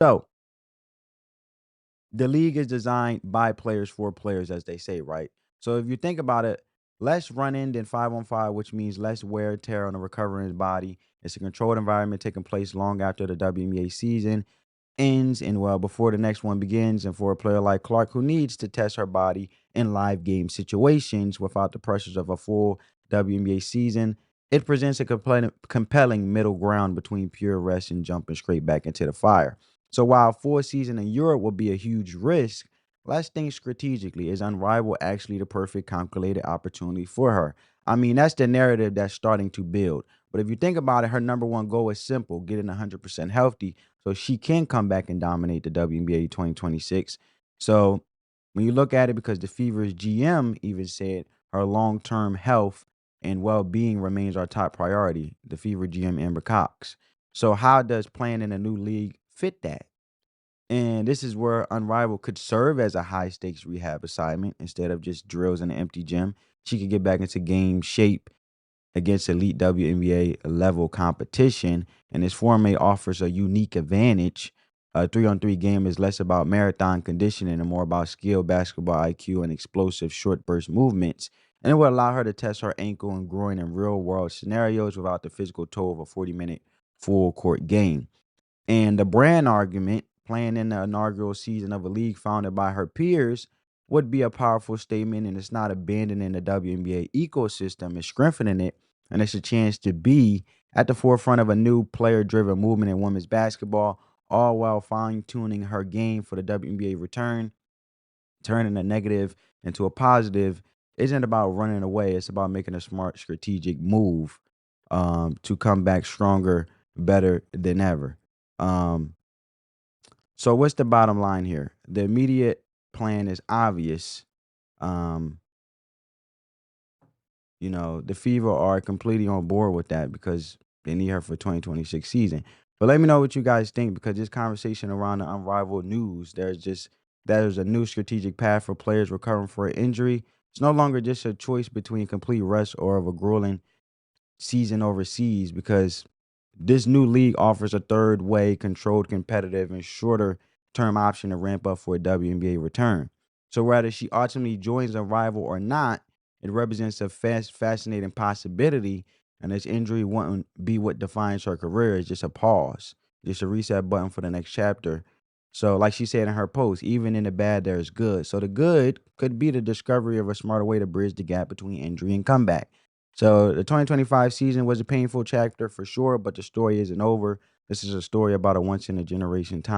So the league is designed by players for players, as they say, right? So if you think about it, less running than 5-on-5, which means less wear and tear on the recovering body. It's a controlled environment taking place long after the WNBA season ends and well before the next one begins. And for a player like Clark, who needs to test her body in live game situations without the pressures of a full WNBA season, it presents a compelling middle ground between pure rest and jumping straight back into the fire. So while full season in Europe will be a huge risk, let's think strategically. Is Unrivaled actually the perfect calculated opportunity for her? I mean, that's the narrative that's starting to build. But if you think about it, her number one goal is simple: getting 100% healthy so she can come back and dominate the WNBA 2026. So when you look at it, because the Fever's GM even said her long-term health and well-being remains our top priority, the Fever GM Amber Cox. So how does playing in a new league fit that? And this is where Unrivaled could serve as a high stakes rehab assignment instead of just drills in an empty gym. She could get back into game shape against elite WNBA level competition, and this format offers a unique advantage. A 3-on-3 game is less about marathon conditioning and more about skill, basketball IQ, and explosive short burst movements. And it will allow her to test her ankle and groin in real world scenarios without the physical toll of a 40-minute full court game. And the brand argument, playing in the inaugural season of a league founded by her peers, would be a powerful statement. And it's not abandoning the WNBA ecosystem, it's strengthening it. And it's a chance to be at the forefront of a new player driven movement in women's basketball, all while fine tuning her game for the WNBA return. Turning a negative into a positive isn't about running away, it's about making a smart strategic move to come back stronger, better than ever. Um, so what's the bottom line here? The immediate plan is obvious. Um, the Fever are completely on board with that because they need her for 2026 season. But let me know what you guys think, because this conversation around the Unrivaled news, there's a new strategic path for players recovering for an injury. It's no longer just a choice between complete rest or of a grueling season overseas, because this new league offers a third way, controlled, competitive, and shorter term option to ramp up for a WNBA return. So whether she ultimately joins a rival or not, it represents a fascinating possibility. And this injury won't be what defines her career. It's just a pause, just a reset button for the next chapter. So, like she said in her post, even in the bad, there's good. So the good could be the discovery of a smarter way to bridge the gap between injury and comeback. So the 2025 season was a painful chapter for sure, but the story isn't over. This is a story about a once in a generation time.